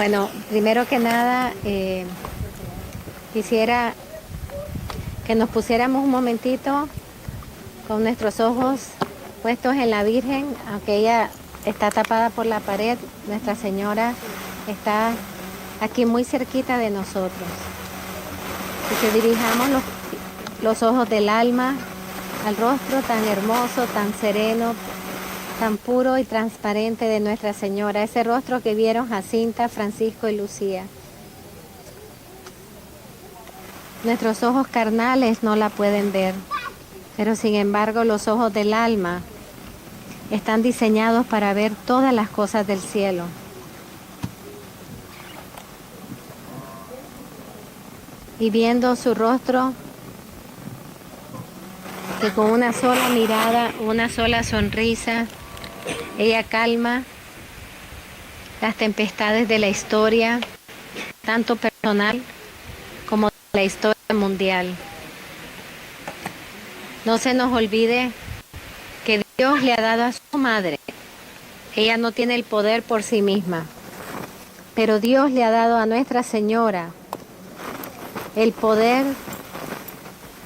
Bueno, primero que nada, quisiera que nos pusiéramos un momentito con nuestros ojos puestos en la Virgen, aunque ella está tapada por la pared. Nuestra Señora está aquí muy cerquita de nosotros. Y que dirijamos los ojos del alma al rostro tan hermoso, tan sereno, tan puro y transparente de Nuestra Señora, ese rostro que vieron Jacinta, Francisco y Lucía. Nuestros ojos carnales no la pueden ver, pero sin embargo los ojos del alma están diseñados para ver todas las cosas del cielo. Y viendo su rostro, que con una sola mirada, una sola sonrisa, ella calma las tempestades de la historia, tanto personal como de la historia mundial. No se nos olvide que Dios le ha dado a su madre. Ella no tiene el poder por sí misma, pero Dios le ha dado a Nuestra Señora el poder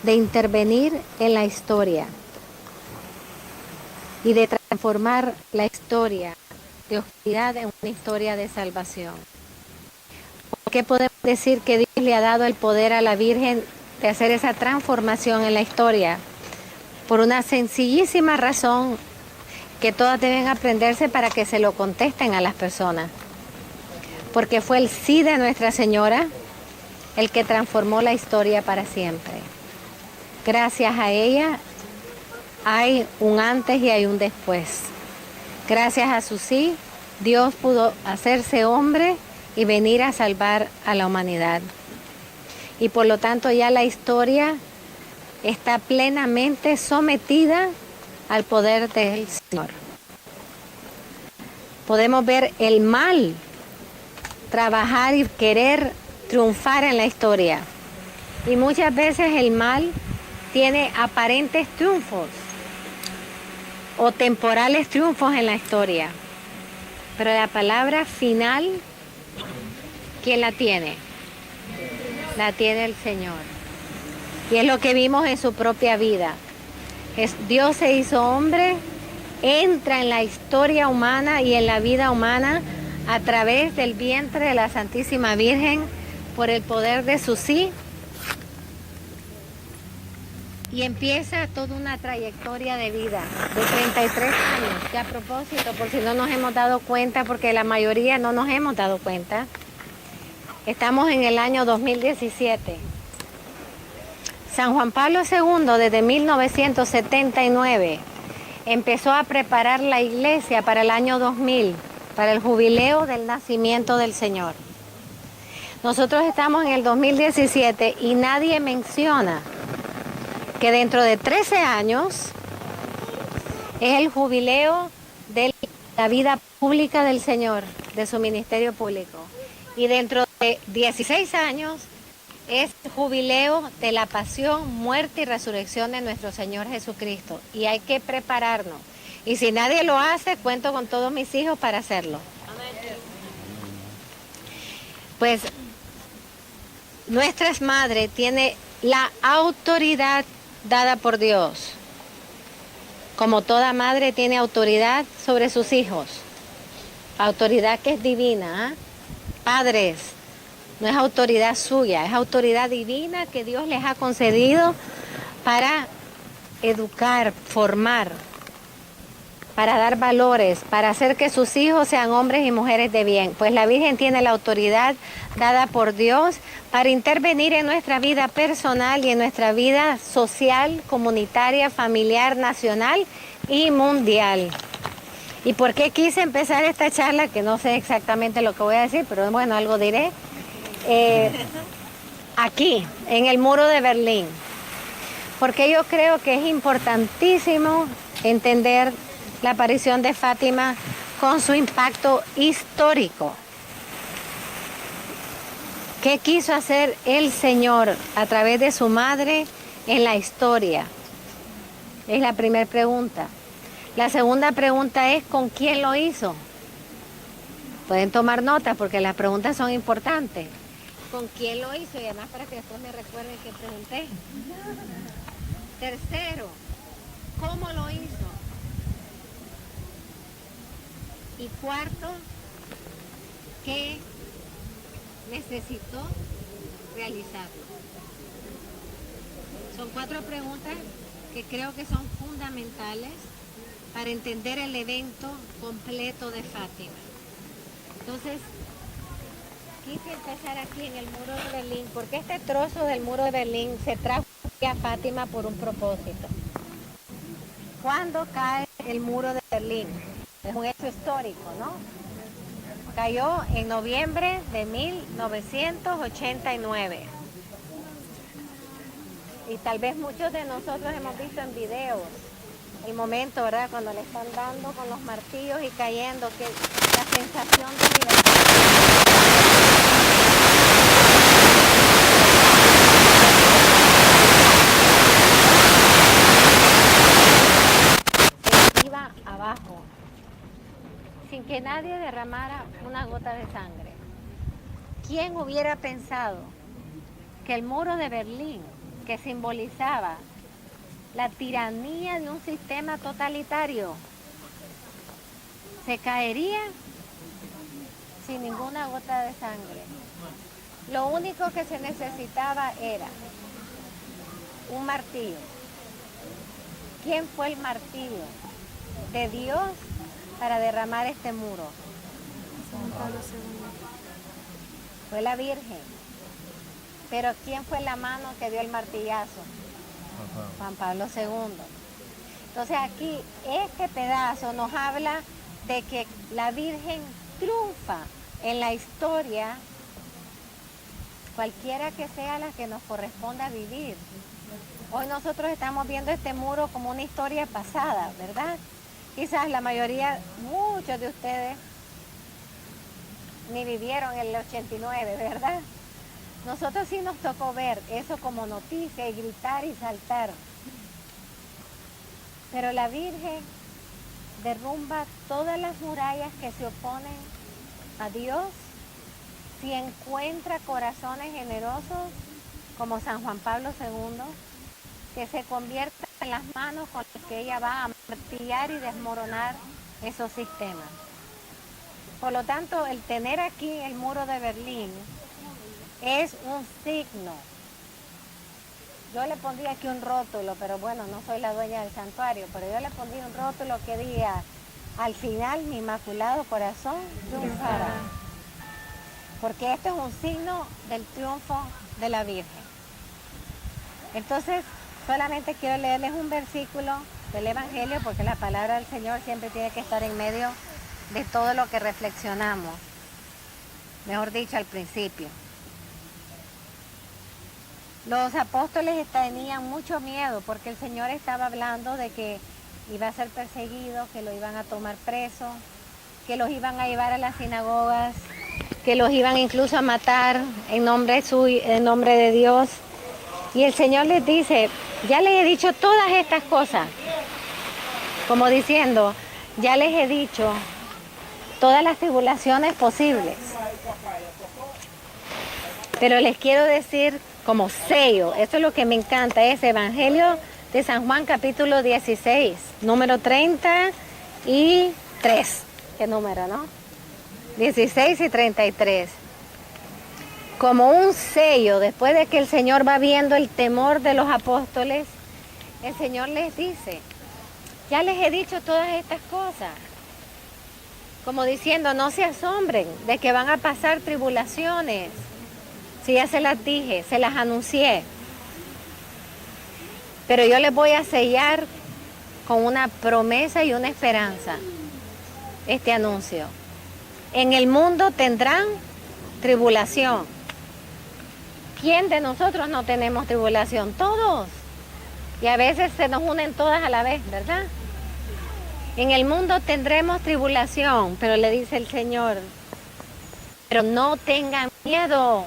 de intervenir en la historia y de transformar la historia de oscuridad en una historia de salvación. ¿Por qué podemos decir que Dios le ha dado el poder a la Virgen de hacer esa transformación en la historia? Por una sencillísima razón que todas deben aprenderse para que se lo contesten a las personas. Porque fue el sí de Nuestra Señora el que transformó la historia para siempre. Gracias a ella hay un antes y hay un después. Gracias a su sí, Dios pudo hacerse hombre y venir a salvar a la humanidad. Y por lo tanto ya la historia está plenamente sometida al poder del Señor. Podemos ver el mal trabajar y querer triunfar en la historia. Y muchas veces el mal tiene aparentes triunfos o temporales triunfos en la historia. Pero la palabra final, ¿quién la tiene? La tiene el Señor. Y es lo que vimos en su propia vida. Dios se hizo hombre, entra en la historia humana y en la vida humana a través del vientre de la Santísima Virgen por el poder de su sí. Y empieza toda una trayectoria de vida de 33 años, que a propósito, por si no nos hemos dado cuenta, porque la mayoría no nos hemos dado cuenta, estamos en el año 2017. San Juan Pablo II, desde 1979, empezó a preparar la iglesia para el año 2000, para el jubileo del nacimiento del Señor. Nosotros estamos en el 2017 y nadie menciona que dentro de 13 años es el jubileo de la vida pública del Señor, de su ministerio público. Y dentro de 16 años es el jubileo de la pasión, muerte y resurrección de nuestro Señor Jesucristo. Y hay que prepararnos. Y si nadie lo hace, cuento con todos mis hijos para hacerlo. Pues nuestra madre tiene la autoridad dada por Dios. Como toda madre tiene autoridad sobre sus hijos. Autoridad que es divina, ¿eh? Padres, no es autoridad suya, es autoridad divina que Dios les ha concedido para educar, formar, para dar valores, para hacer que sus hijos sean hombres y mujeres de bien. Pues la Virgen tiene la autoridad dada por Dios para intervenir en nuestra vida personal y en nuestra vida social, comunitaria, familiar, nacional y mundial. ¿Y por qué quise empezar esta charla? Que no sé exactamente lo que voy a decir, pero bueno, algo diré. Aquí, en el muro de Berlín. Porque yo creo que es importantísimo entender la aparición de Fátima con su impacto histórico. ¿Qué quiso hacer el Señor a través de su madre en la historia? Es la primera pregunta. La segunda pregunta es ¿con quién lo hizo? Pueden tomar nota porque las preguntas son importantes. ¿Con quién lo hizo? Y además para que después me recuerden que pregunté. Tercero, ¿cómo lo hizo? Y cuarto, ¿qué necesitó realizarlo? Son 4 preguntas que creo que son fundamentales para entender el evento completo de Fátima. Entonces, quise empezar aquí en el muro de Berlín, porque este trozo del muro de Berlín se trajo a Fátima por un propósito. ¿Cuándo cae el muro de Berlín? Es un hecho histórico, ¿no? Cayó en noviembre de 1989. Y tal vez muchos de nosotros hemos visto en videos el momento, ¿verdad? Cuando le están dando con los martillos y cayendo, que la sensación de libertad. Se iba abajo, sin que nadie derramara una gota de sangre. ¿Quién hubiera pensado que el muro de Berlín, que simbolizaba la tiranía de un sistema totalitario, se caería sin ninguna gota de sangre? Lo único que se necesitaba era un martillo. ¿Quién fue el martillo de Dios para derramar este muro? Juan Pablo II. Fue la Virgen. Pero ¿quién fue la mano que dio el martillazo? Juan Pablo II. Entonces aquí este pedazo nos habla de que la Virgen triunfa en la historia, cualquiera que sea la que nos corresponda vivir. Hoy nosotros estamos viendo este muro como una historia pasada, ¿verdad? Quizás la mayoría, muchos de ustedes, ni vivieron el 89, ¿verdad? Nosotros sí nos tocó ver eso como noticia y gritar y saltar. Pero la Virgen derrumba todas las murallas que se oponen a Dios si encuentra corazones generosos como San Juan Pablo II, que se convierta en las manos con las que ella va a martillar y desmoronar esos sistemas. Por lo tanto, el tener aquí el muro de Berlín es un signo. Yo le pondría aquí un rótulo, pero bueno, no soy la dueña del santuario, pero yo le pondría un rótulo que diga: al final mi inmaculado corazón triunfará. Porque este es un signo del triunfo de la Virgen. Entonces, solamente quiero leerles un versículo del Evangelio, porque la palabra del Señor siempre tiene que estar en medio de todo lo que reflexionamos. Mejor dicho, al principio. Los apóstoles tenían mucho miedo porque el Señor estaba hablando de que iba a ser perseguido, que lo iban a tomar preso, que los iban a llevar a las sinagogas, que los iban incluso a matar en nombre de Dios. Y el Señor les dice: ya les he dicho todas estas cosas, como diciendo, ya les he dicho todas las tribulaciones posibles. Pero les quiero decir como sello, esto es lo que me encanta, es Evangelio de San Juan capítulo 16, número 33. ¿Qué número, no? 16 y 33. Como un sello, después de que el Señor va viendo el temor de los apóstoles, el Señor les dice: ya les he dicho todas estas cosas. Como diciendo, no se asombren de que van a pasar tribulaciones. Si ya se las dije, se las anuncié. Pero yo les voy a sellar con una promesa y una esperanza este anuncio. En el mundo tendrán tribulación. ¿Quién de nosotros no tenemos tribulación? Todos. Y a veces se nos unen todas a la vez, ¿verdad? En el mundo tendremos tribulación, pero le dice el Señor, pero no tengan miedo.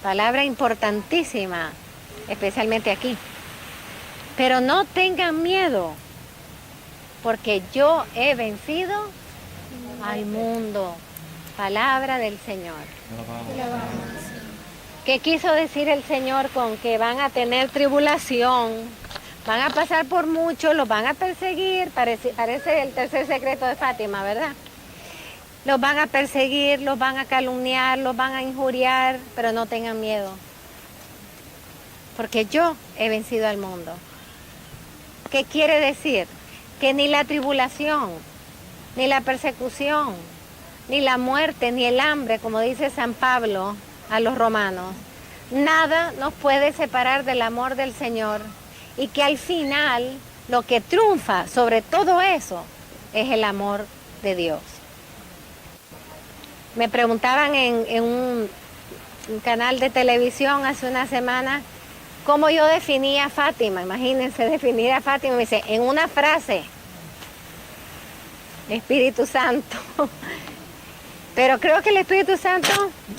Palabra importantísima, especialmente aquí. Pero no tengan miedo, porque yo he vencido al mundo. Palabra del Señor. ¿Qué quiso decir el Señor con que van a tener tribulación? Van a pasar por mucho, los van a perseguir, parece el tercer secreto de Fátima, ¿verdad? Los van a perseguir, los van a calumniar, los van a injuriar, pero no tengan miedo. Porque yo he vencido al mundo. ¿Qué quiere decir? Que ni la tribulación, ni la persecución, ni la muerte, ni el hambre, como dice San Pablo a los romanos, nada nos puede separar del amor del Señor, y que al final lo que triunfa sobre todo eso es el amor de Dios. Me preguntaban en un canal de televisión hace una semana cómo yo definía a Fátima. Imagínense definir a Fátima. Me dice, en una frase, Espíritu Santo. Pero creo que el Espíritu Santo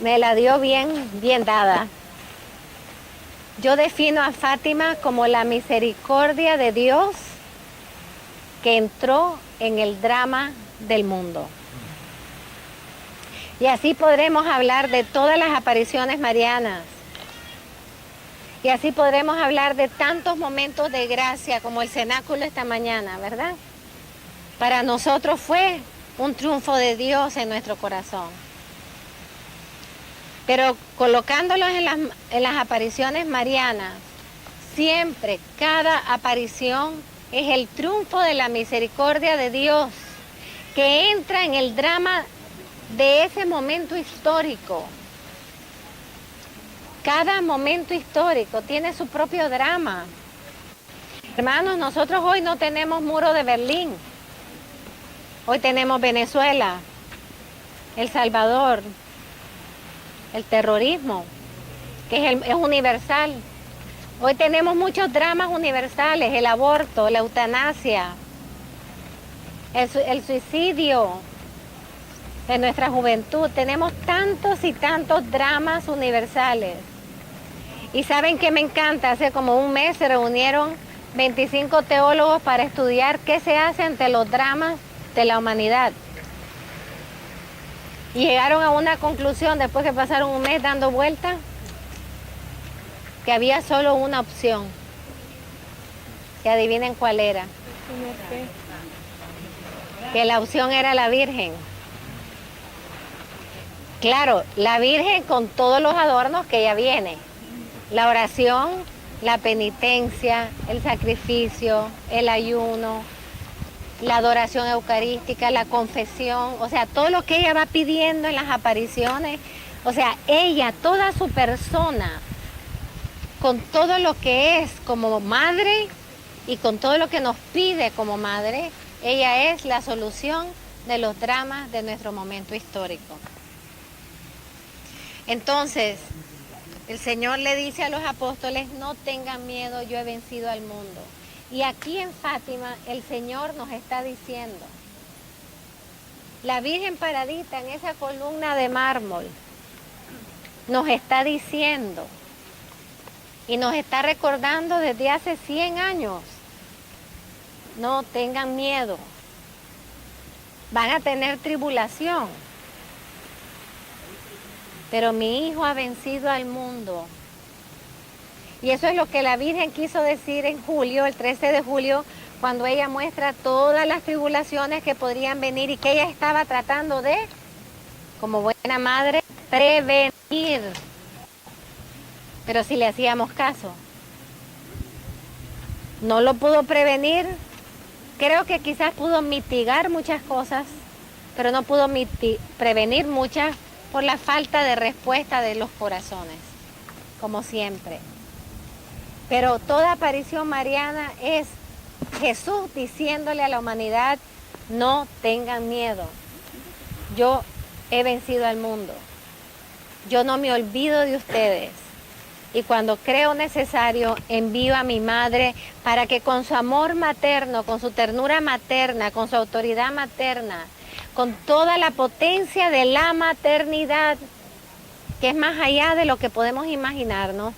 me la dio bien dada. Yo defino a Fátima como la misericordia de Dios que entró en el drama del mundo. Y así podremos hablar de todas las apariciones marianas. Y así podremos hablar de tantos momentos de gracia como el cenáculo esta mañana, ¿verdad? Para nosotros fue un triunfo de Dios en nuestro corazón. Pero colocándolos en las apariciones marianas, siempre, cada aparición es el triunfo de la misericordia de Dios, que entra en el drama de ese momento histórico. Cada momento histórico tiene su propio drama. Hermanos, nosotros hoy no tenemos muro de Berlín. Hoy tenemos Venezuela, El Salvador, el terrorismo, que es universal. Hoy tenemos muchos dramas universales, el aborto, la eutanasia, el suicidio de nuestra juventud. Tenemos tantos y tantos dramas universales. Y ¿saben qué me encanta? Hace como un mes se reunieron 25 teólogos para estudiar qué se hace ante los dramas de la humanidad. Y llegaron a una conclusión, después que pasaron un mes dando vueltas, que había solo una opción. Que adivinen cuál era. Que la opción era la Virgen. Claro, la Virgen con todos los adornos que ella viene. La oración, la penitencia, el sacrificio, el ayuno, la adoración eucarística, la confesión, o sea, todo lo que ella va pidiendo en las apariciones, o sea, ella, toda su persona, con todo lo que es como madre y con todo lo que nos pide como madre, ella es la solución de los dramas de nuestro momento histórico. Entonces, el Señor le dice a los apóstoles, no tengan miedo, yo he vencido al mundo. Y aquí en Fátima el Señor nos está diciendo, la Virgen paradita en esa columna de mármol nos está diciendo y nos está recordando desde hace 100 años, no tengan miedo, van a tener tribulación, pero mi Hijo ha vencido al mundo. Y eso es lo que la Virgen quiso decir en julio, el 13 de julio, cuando ella muestra todas las tribulaciones que podrían venir y que ella estaba tratando de, como buena madre, prevenir. Pero si le hacíamos caso, no lo pudo prevenir. Creo que quizás pudo mitigar muchas cosas, pero no pudo prevenir muchas por la falta de respuesta de los corazones, como siempre. Pero toda aparición mariana es Jesús diciéndole a la humanidad, no tengan miedo, yo he vencido al mundo, yo no me olvido de ustedes. Y cuando creo necesario, envío a mi madre para que con su amor materno, con su ternura materna, con su autoridad materna, con toda la potencia de la maternidad, que es más allá de lo que podemos imaginarnos,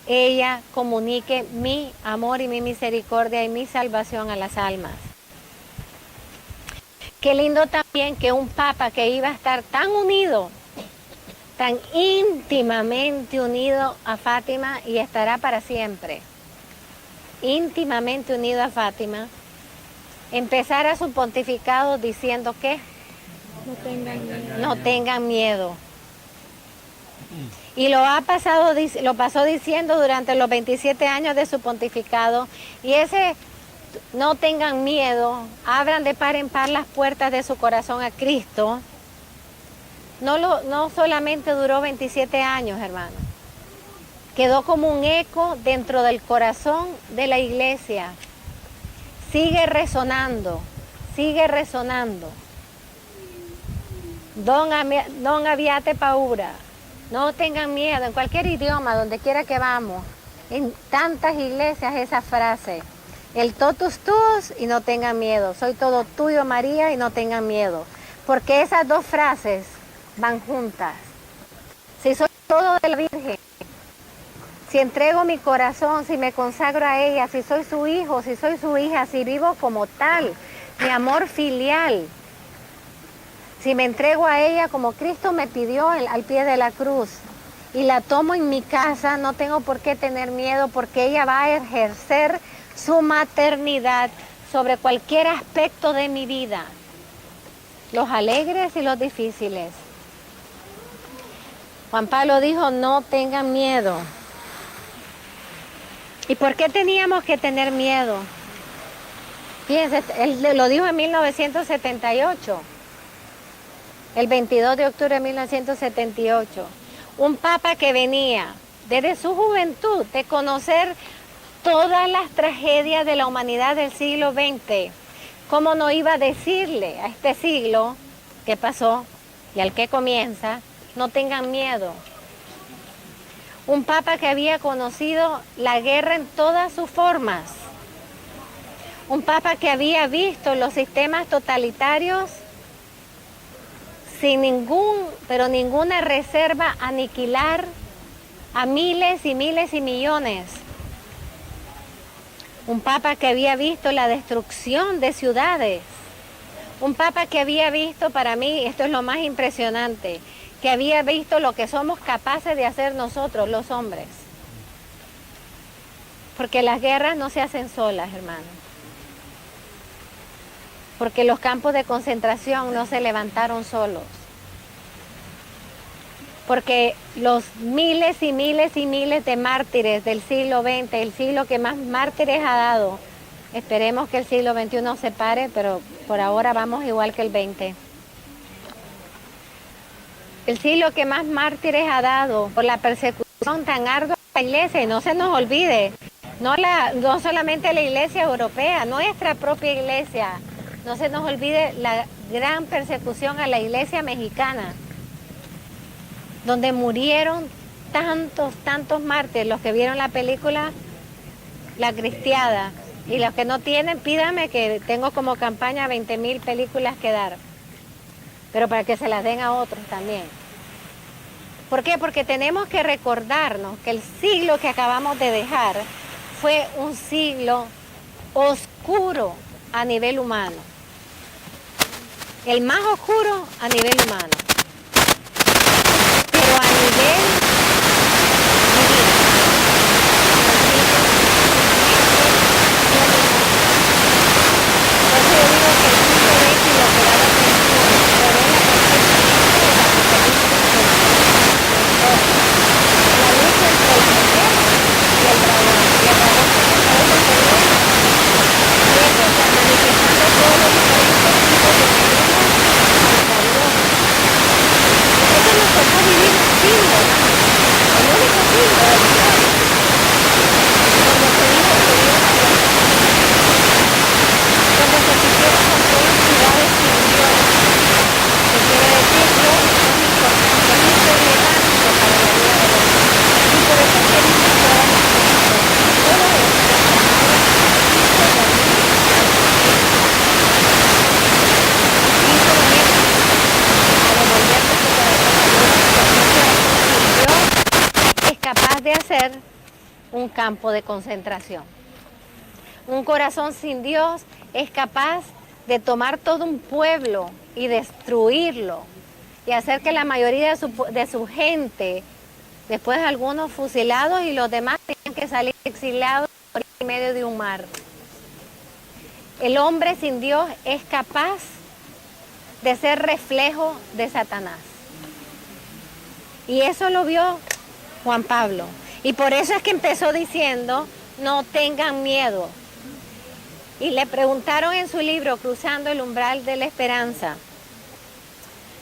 ella comunique mi amor y mi misericordia y mi salvación a las almas. Qué lindo también que un papa que iba a estar tan unido, tan íntimamente unido a Fátima y estará para siempre, íntimamente unido a Fátima, empezara su pontificado diciendo que No tengan miedo. no tengan miedo. Y lo pasó diciendo durante los 27 años de su pontificado. Y ese no tengan miedo, abran de par en par las puertas de su corazón a Cristo. No solamente duró 27 años, hermano. Quedó como un eco dentro del corazón de la iglesia. Sigue resonando, sigue resonando. Don Aviate Paura, no tengan miedo, en cualquier idioma, donde quiera que vamos, en tantas iglesias esa frase, el totus tuus y no tengan miedo, soy todo tuyo María y no tengan miedo, porque esas dos frases van juntas. Si soy todo de la Virgen, si entrego mi corazón, si me consagro a ella, si soy su hijo, si soy su hija, si vivo como tal, mi amor filial, si me entrego a ella como Cristo me pidió al pie de la cruz y la tomo en mi casa, no tengo por qué tener miedo porque ella va a ejercer su maternidad sobre cualquier aspecto de mi vida, los alegres y los difíciles. Juan Pablo dijo, no tengan miedo. ¿Y por qué teníamos que tener miedo? Fíjense, él lo dijo en 1978. El 22 de octubre de 1978, un papa que venía desde su juventud de conocer todas las tragedias de la humanidad del siglo XX. ¿Cómo no iba a decirle a este siglo qué pasó y al que comienza, no tengan miedo? Un papa que había conocido la guerra en todas sus formas. Un papa que había visto los sistemas totalitarios sin ninguna reserva, aniquilar a miles y miles y millones. Un papa que había visto la destrucción de ciudades. Un papa que había visto, para mí, esto es lo más impresionante, que había visto lo que somos capaces de hacer nosotros, los hombres. Porque las guerras no se hacen solas, hermano. Porque los campos de concentración no se levantaron solos. Porque los miles y miles y miles de mártires del siglo XX, el siglo que más mártires ha dado, esperemos que el siglo XXI se pare, pero por ahora vamos igual que el XX. El siglo que más mártires ha dado por la persecución tan ardua de la iglesia, y no se nos olvide, no solamente la iglesia europea, nuestra propia iglesia. No se nos olvide la gran persecución a la iglesia mexicana, donde murieron tantos mártires. Los que vieron la película La Cristiada, y los que no tienen, pídame que tengo como campaña 20,000 películas que dar, pero para que se las den a otros también. ¿Por qué? Porque tenemos que recordarnos que el siglo que acabamos de dejar fue un siglo oscuro a nivel humano. El más oscuro a nivel humano. Pero a nivel divino. Entonces yo digo que el siglo XX y lo que va a la lucha entre el poder y el dragón. Y el dragón que se está desarrollando, manifestando todos los diferentes tipos de problemas. Eso nos tocó vivir un siglo, el único siglo de la historia, donde se dijo que Dios había donde se quisieron construir ciudades sin Dios, que quiere decir Dios no es importante, es irrelevante para la vida de Dios. Y por eso es que dice que ahora todo esto es capaz de hacer un campo de concentración. Un corazón sin Dios es capaz de tomar todo un pueblo y destruirlo y hacer que la mayoría de su gente, después algunos fusilados y los demás tenían que salir exiliados por en medio de un mar. El hombre sin Dios es capaz de ser reflejo de Satanás. Y eso lo vio Juan Pablo. Y por eso es que empezó diciendo, no tengan miedo. Y le preguntaron en su libro, Cruzando el umbral de la esperanza,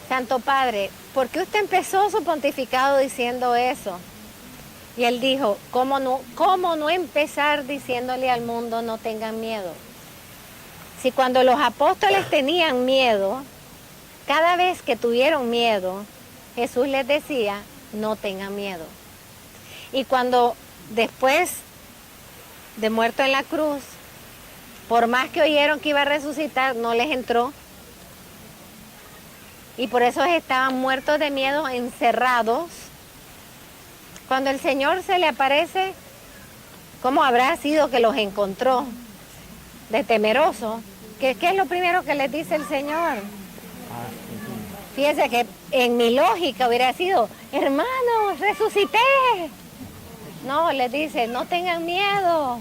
Santo Padre, ¿por qué usted empezó su pontificado diciendo eso? Y él dijo, ¿cómo no empezar diciéndole al mundo no tengan miedo? Si cuando los apóstoles tenían miedo, cada vez que tuvieron miedo, Jesús les decía, no tengan miedo. Y cuando después de muerto en la cruz, por más que oyeron que iba a resucitar, no les entró. Y por eso estaban muertos de miedo, encerrados. Cuando el Señor se le aparece, ¿cómo habrá sido que los encontró? De temeroso. ¿Qué es lo primero que les dice el Señor? Fíjense que en mi lógica hubiera sido, hermanos, resucité. No, les dice, no tengan miedo.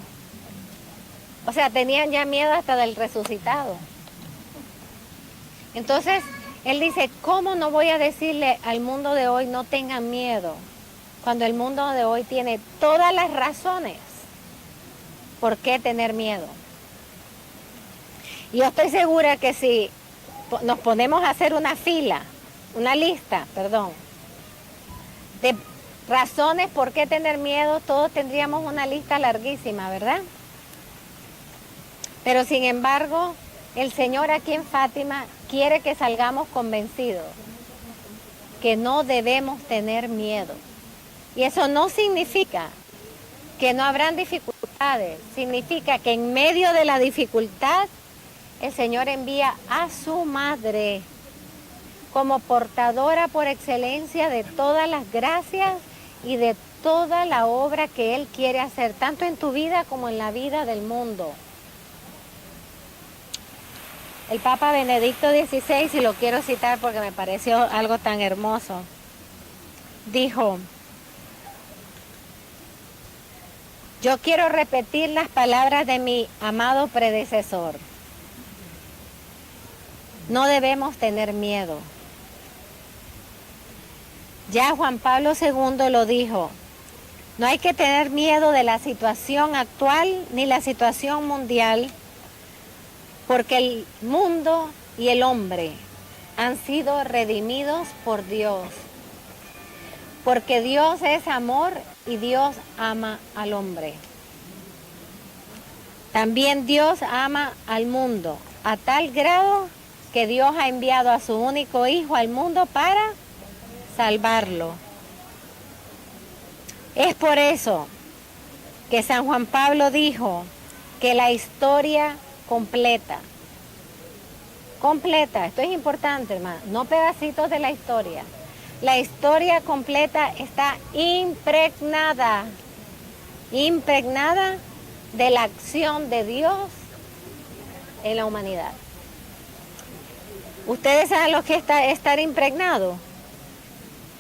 O sea, tenían ya miedo hasta del resucitado. Entonces, él dice, ¿cómo no voy a decirle al mundo de hoy no tengan miedo? Cuando el mundo de hoy tiene todas las razones por qué tener miedo. Y yo estoy segura que si nos ponemos a hacer una lista, de razones por qué tener miedo, todos tendríamos una lista larguísima, ¿verdad? Pero sin embargo, el Señor aquí en Fátima quiere que salgamos convencidos que no debemos tener miedo. Y eso no significa que no habrán dificultades, significa que en medio de la dificultad, el Señor envía a su madre como portadora por excelencia de todas las gracias y de toda la obra que Él quiere hacer, tanto en tu vida como en la vida del mundo. El Papa Benedicto XVI, y lo quiero citar porque me pareció algo tan hermoso, dijo, yo quiero repetir las palabras de mi amado predecesor. No debemos tener miedo. Ya Juan Pablo II lo dijo, no hay que tener miedo de la situación actual ni la situación mundial, porque el mundo y el hombre han sido redimidos por Dios. Porque Dios es amor y Dios ama al hombre. También Dios ama al mundo a tal grado que Dios ha enviado a su único Hijo al mundo para salvarlo. Es por eso que San Juan Pablo dijo que la historia completa, esto es importante, hermano, no pedacitos de la historia completa está impregnada de la acción de Dios en la humanidad. ¿Ustedes saben lo que es estar impregnado?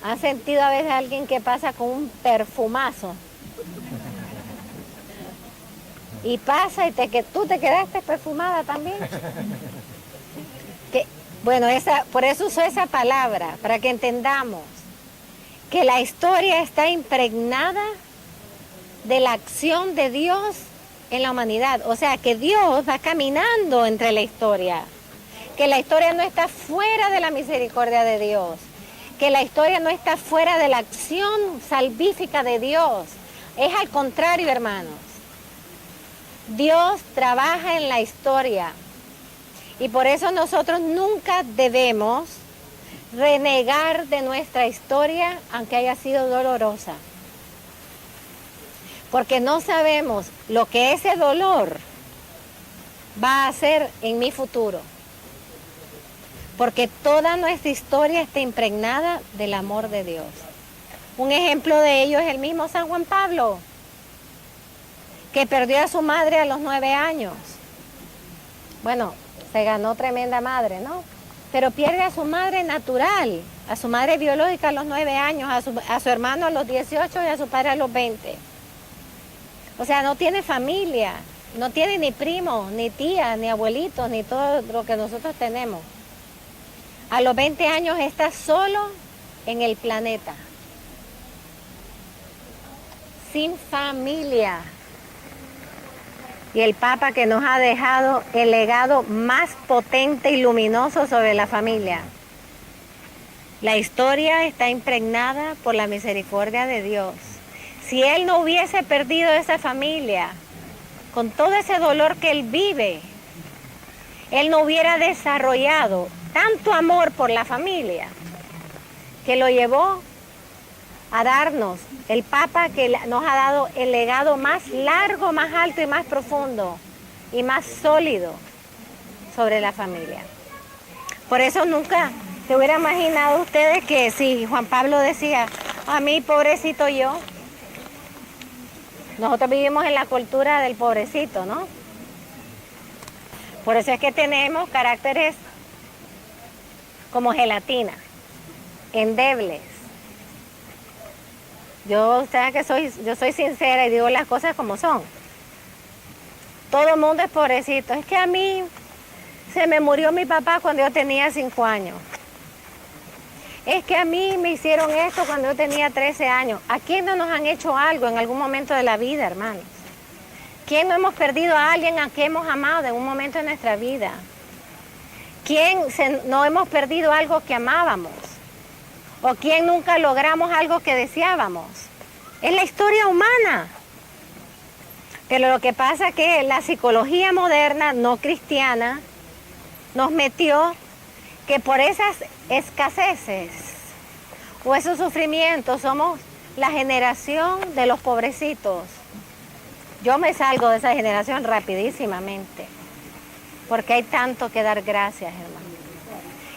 ¿Han sentido a veces a alguien que pasa con un perfumazo? Y pasa y tú te quedaste perfumada también. Bueno, por eso uso esa palabra, para que entendamos que la historia está impregnada de la acción de Dios en la humanidad. O sea, que Dios va caminando entre la historia, que la historia no está fuera de la misericordia de Dios, que la historia no está fuera de la acción salvífica de Dios. Es al contrario, hermanos. Dios trabaja en la historia y por eso nosotros nunca debemos renegar de nuestra historia, aunque haya sido dolorosa. Porque no sabemos lo que ese dolor va a hacer en mi futuro. Porque toda nuestra historia está impregnada del amor de Dios. Un ejemplo de ello es el mismo San Juan Pablo, que perdió a su madre a los 9 años. Bueno, se ganó tremenda madre, ¿no? Pero pierde a su madre natural, a su madre biológica a los 9 años, a su hermano a los 18 y a su padre a los 20. O sea, no tiene familia, no tiene ni primos, ni tías, ni abuelitos, ni todo lo que nosotros tenemos. A los 20 años está solo en el planeta, sin familia. Y el Papa que nos ha dejado el legado más potente y luminoso sobre la familia. La historia está impregnada por la misericordia de Dios. Si Él no hubiese perdido esa familia, con todo ese dolor que Él vive, Él no hubiera desarrollado tanto amor por la familia que lo llevó a darnos el Papa que nos ha dado el legado más largo, más alto y más profundo y más sólido sobre la familia. Por eso nunca se hubiera imaginado ustedes que si Juan Pablo decía, a mí pobrecito yo, nosotros vivimos en la cultura del pobrecito, ¿no? Por eso es que tenemos caracteres como gelatina, endebles. Yo soy sincera y digo las cosas como son. Todo el mundo es pobrecito. Es que a mí se me murió mi papá cuando yo tenía 5 años. Es que a mí me hicieron esto cuando yo tenía 13 años. ¿A quién no nos han hecho algo en algún momento de la vida, hermanos? ¿Quién no hemos perdido a alguien a quien hemos amado en un momento de nuestra vida? ¿Quién no hemos perdido algo que amábamos? ¿O quién nunca logramos algo que deseábamos? Es la historia humana. Pero lo que pasa es que la psicología moderna, no cristiana, nos metió que por esas escaseces o esos sufrimientos somos la generación de los pobrecitos. Yo me salgo de esa generación rapidísimamente, porque hay tanto que dar gracias, hermano.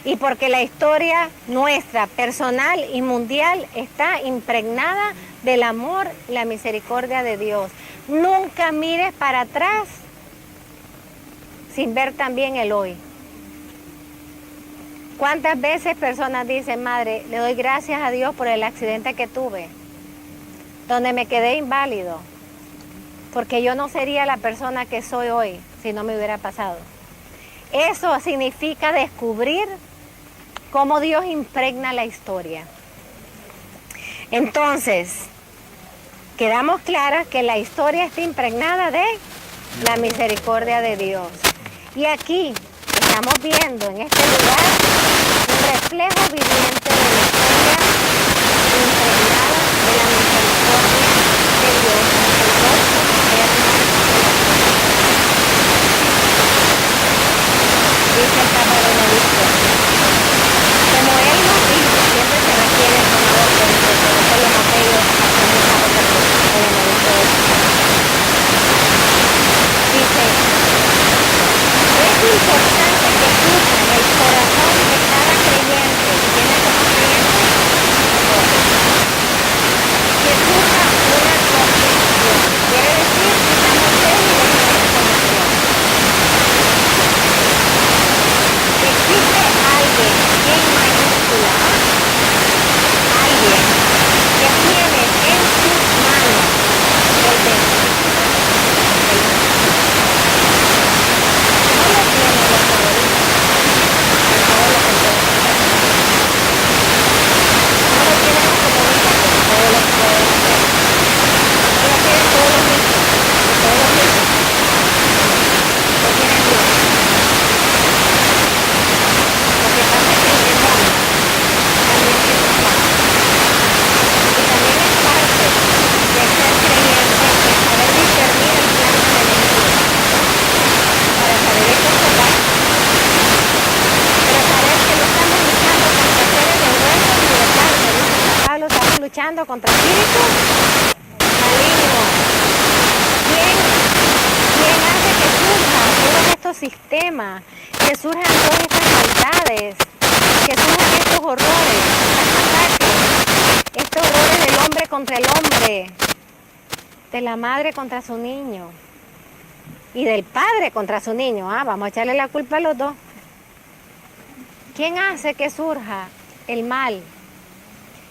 Y porque la historia nuestra, personal y mundial, está impregnada del amor y la misericordia de Dios. Nunca mires para atrás sin ver también el hoy. ¿Cuántas veces personas dicen, madre, le doy gracias a Dios por el accidente que tuve, donde me quedé inválido, porque yo no sería la persona que soy hoy si no me hubiera pasado? Eso significa descubrir cómo Dios impregna la historia. Entonces, quedamos claras que la historia está impregnada de la misericordia de Dios. Y aquí estamos viendo en este lugar un reflejo viviente de la historia impregnada de la misericordia de Dios, el gozo eterno de la vida. Dice el Papa Benedicto, como Él nos dice, siempre se requiere el honor de los apellos a dice, es importante que surja en el corazón de cada creyente, ¿quiénes somos creyentes? Que surja una convicción, quiere decir que estamos débiles en esta convicción. Que existe alguien en mayúscula, alguien que tiene en sus manos el destino. Luchando contra espíritus malignos. ¿Quién hace que surjan todos estos sistemas, que surjan todas estas maldades, que surjan estos horrores, estos horrores del hombre contra el hombre, de la madre contra su niño? y del padre contra su niño. Vamos a echarle la culpa a los dos. ¿Quién hace que surja el mal?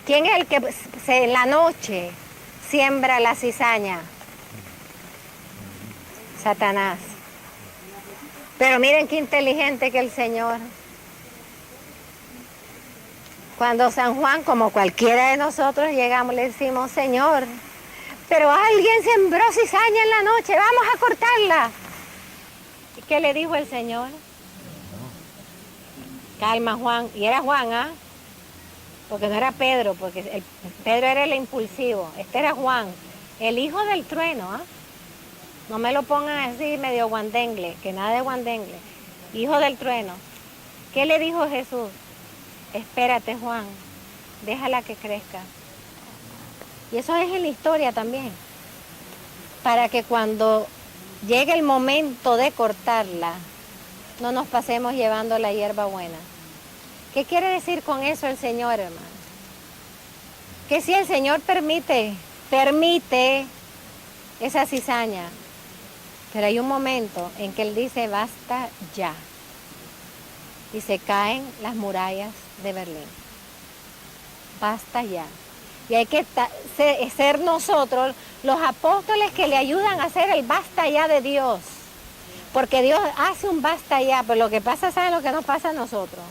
¿Quién es el que en la noche siembra la cizaña? Satanás. Pero miren qué inteligente que el Señor. Cuando San Juan, como cualquiera de nosotros, llegamos, le decimos, Señor, pero alguien sembró cizaña en la noche, vamos a cortarla. ¿Y qué le dijo el Señor? Calma, Juan. Y era Juan, porque no era Pedro, porque Pedro era el impulsivo. Este era Juan, el hijo del trueno, No me lo pongan así medio guandengle, que nada de guandengle. Hijo del trueno. ¿Qué le dijo Jesús? Espérate, Juan, déjala que crezca. Y eso es en la historia también. Para que cuando llegue el momento de cortarla, no nos pasemos llevando la hierba buena. ¿Qué quiere decir con eso el Señor, hermano? Que si el Señor permite esa cizaña, pero hay un momento en que Él dice, basta ya. Y se caen las murallas de Berlín. Basta ya. Y hay que ser nosotros los apóstoles que le ayudan a hacer el basta ya de Dios. Porque Dios hace un basta ya, pero lo que pasa, ¿saben lo que nos pasa a nosotros?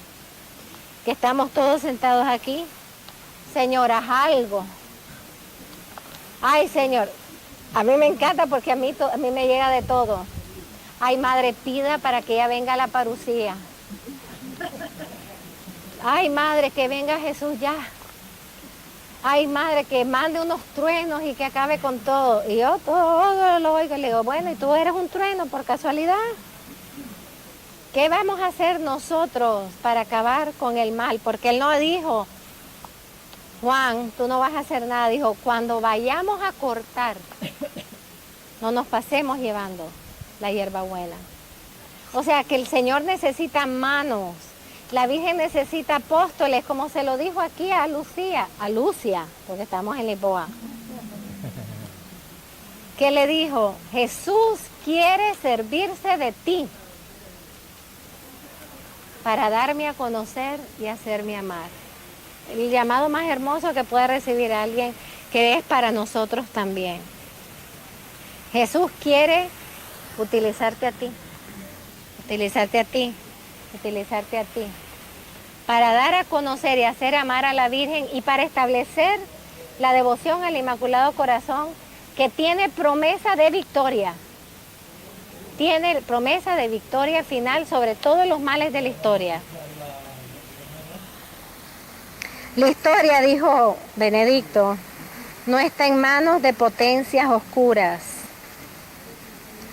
Que estamos todos sentados aquí. Señor, haz algo. Ay, Señor, a mí me encanta porque a mí me llega de todo. Ay, Madre, pida para que ella venga a la parucía. Ay, Madre, que venga Jesús ya. Ay, Madre, que mande unos truenos y que acabe con todo. Y yo todo lo oigo y le digo, bueno, ¿y tú eres un trueno por casualidad? ¿Qué vamos a hacer nosotros para acabar con el mal? Porque Él no dijo, Juan, tú no vas a hacer nada. Dijo, cuando vayamos a cortar, no nos pasemos llevando la hierbabuena. O sea que el Señor necesita manos. La Virgen necesita apóstoles, como se lo dijo aquí a Lucia, porque estamos en Lisboa. ¿Qué le dijo? Jesús quiere servirse de ti para darme a conocer y hacerme amar. El llamado más hermoso que puede recibir alguien que es para nosotros también. Jesús quiere utilizarte a ti, para dar a conocer y hacer amar a la Virgen y para establecer la devoción al Inmaculado Corazón, que tiene promesa de victoria. Tiene promesa de victoria final sobre todos los males de la historia. La historia, dijo Benedicto, no está en manos de potencias oscuras,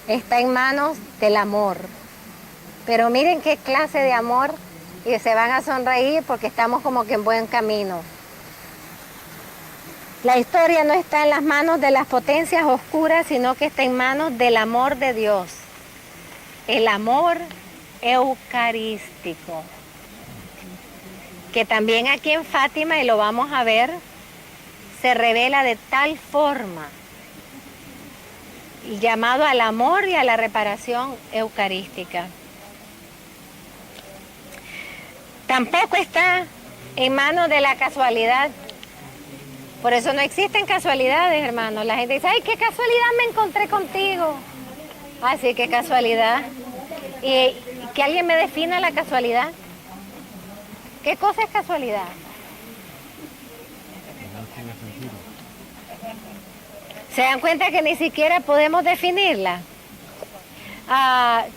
está en manos del amor. Pero miren qué clase de amor, y se van a sonreír porque estamos como que en buen camino. La historia no está en las manos de las potencias oscuras, sino que está en manos del amor de Dios. El amor eucarístico, que también aquí en Fátima, y lo vamos a ver, se revela de tal forma, el llamado al amor y a la reparación eucarística. Tampoco está en manos de la casualidad. Por eso no existen casualidades, hermanos. La gente dice, ay, qué casualidad me encontré contigo. Ay, sí, qué casualidad. Y que alguien me defina la casualidad. ¿Qué cosa es casualidad? ¿Se dan cuenta que ni siquiera podemos definirla?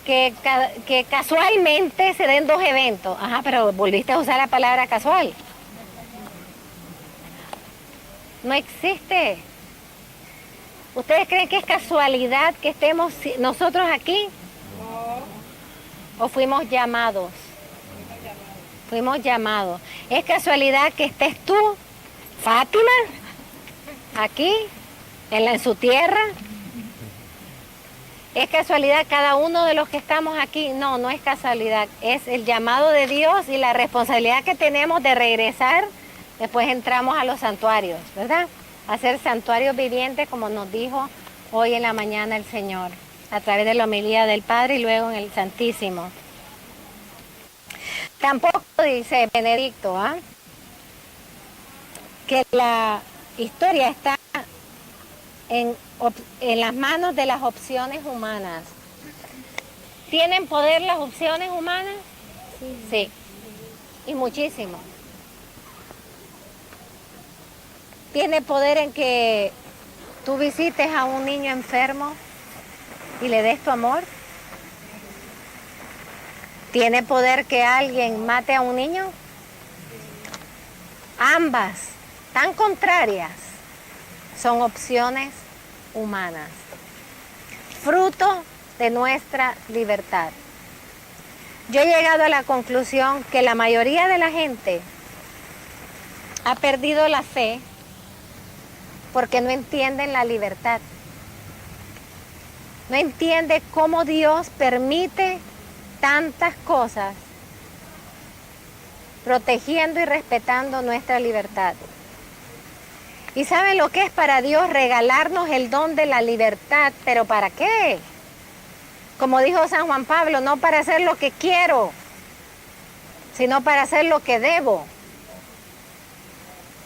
Que casualmente se den dos eventos. Ajá, pero volviste a usar la palabra casual. No existe. ¿Ustedes creen que es casualidad que estemos nosotros aquí? ¿O fuimos llamados? Fuimos llamados. ¿Es casualidad que estés tú, Fátima, aquí, en su tierra? ¿Es casualidad cada uno de los que estamos aquí? No, no es casualidad. Es el llamado de Dios y la responsabilidad que tenemos de regresar. Después entramos a los santuarios, ¿verdad? A ser santuarios vivientes, como nos dijo hoy en la mañana el Señor. a través de la homilía del Padre y luego en el Santísimo. Tampoco dice Benedicto, que la historia está en las manos de las opciones humanas. ¿Tienen poder las opciones humanas? Sí, y muchísimo. ¿Tiene poder en que tú visites a un niño enfermo y le des tu amor? ¿Tiene poder que alguien mate a un niño? Ambas, tan contrarias, son opciones humanas, fruto de nuestra libertad. Yo he llegado a la conclusión que la mayoría de la gente ha perdido la fe porque no entienden la libertad. No entiende cómo Dios permite tantas cosas protegiendo y respetando nuestra libertad. ¿Y saben lo que es para Dios regalarnos el don de la libertad? ¿Pero para qué? Como dijo San Juan Pablo, no para hacer lo que quiero, sino para hacer lo que debo.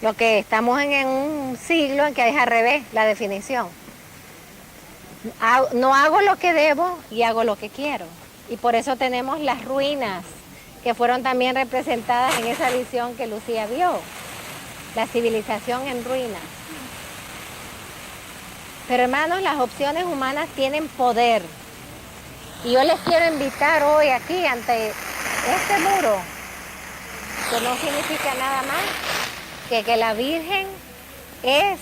Lo que estamos en un siglo en que es al revés la definición. No hago lo que debo y hago lo que quiero. Y por eso tenemos las ruinas, que fueron también representadas en esa visión que Lucía vio. La civilización en ruinas. Pero hermanos, las opciones humanas tienen poder. Y yo les quiero invitar hoy aquí ante este muro, que no significa nada más que la Virgen es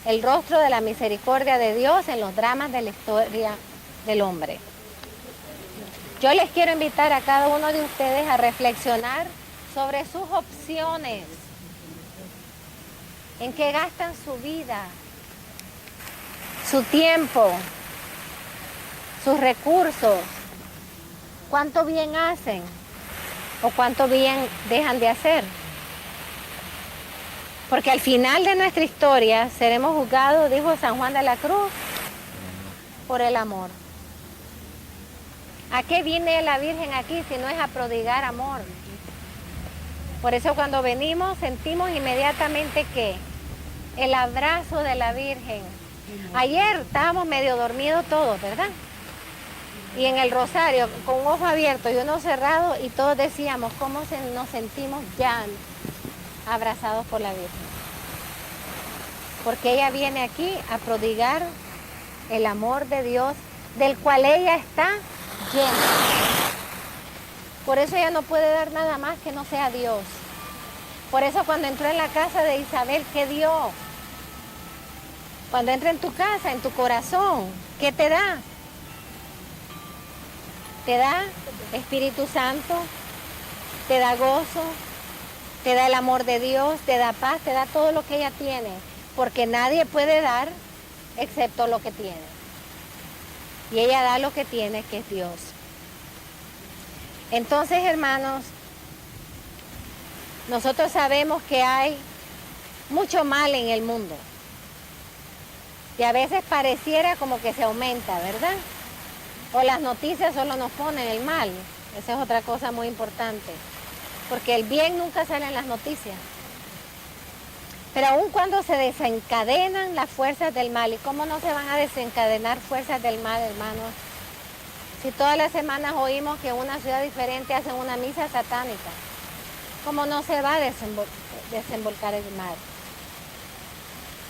el rostro de la misericordia de Dios en los dramas de la historia del hombre. Yo les quiero invitar a cada uno de ustedes a reflexionar sobre sus opciones. ¿En qué gastan su vida, su tiempo, sus recursos? ¿Cuánto bien hacen o cuánto bien dejan de hacer? Porque al final de nuestra historia seremos juzgados, dijo San Juan de la Cruz, por el amor. ¿A qué viene la Virgen aquí si no es a prodigar amor? Por eso cuando venimos sentimos inmediatamente que el abrazo de la Virgen. Ayer estábamos medio dormidos todos, ¿verdad? Y en el rosario, con un ojo abierto y uno cerrado, y todos decíamos cómo nos sentimos ya abrazados por la Virgen. Porque ella viene aquí a prodigar el amor de Dios, del cual ella está llena. Por eso ella no puede dar nada más que no sea Dios. Por eso cuando entró en la casa de Isabel, ¿qué dio? Cuando entra en tu casa, en tu corazón, ¿qué te da? Te da Espíritu Santo, te da gozo, te da el amor de Dios, te da paz, te da todo lo que ella tiene. Porque nadie puede dar excepto lo que tiene. Y ella da lo que tiene, que es Dios. Entonces, hermanos, nosotros sabemos que hay mucho mal en el mundo. Y a veces pareciera como que se aumenta, ¿verdad? O las noticias solo nos ponen el mal. Esa es otra cosa muy importante. Porque el bien nunca sale en las noticias. Pero aun cuando se desencadenan las fuerzas del mal, ¿y cómo no se van a desencadenar fuerzas del mal, hermanos? Si todas las semanas oímos que en una ciudad diferente hacen una misa satánica, ¿cómo no se va a desembolcar el mal?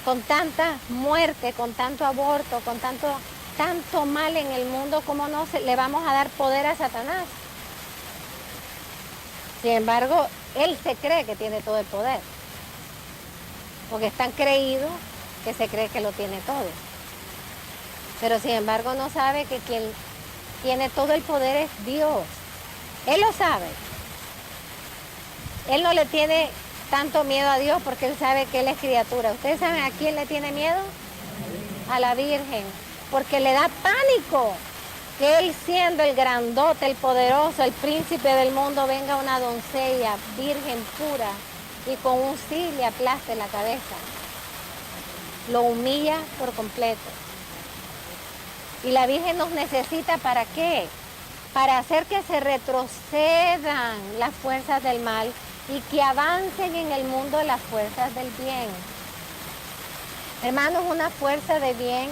Con tanta muerte, con tanto aborto, con tanto mal en el mundo, ¿cómo no le vamos a dar poder a Satanás? Sin embargo, él se cree que tiene todo el poder. Porque es tan creído que se cree que lo tiene todo. Pero sin embargo no sabe que quien tiene todo el poder es Dios. Él lo sabe. Él no le tiene tanto miedo a Dios porque él sabe que él es criatura. ¿Ustedes saben a quién le tiene miedo? A la Virgen. Porque le da pánico que él, siendo el grandote, el poderoso, el príncipe del mundo, venga una doncella virgen pura y con un sí le aplaste la cabeza. Lo humilla por completo. Y la Virgen nos necesita ¿para qué? Para hacer que se retrocedan las fuerzas del mal y que avancen en el mundo las fuerzas del bien. Hermanos, una fuerza de bien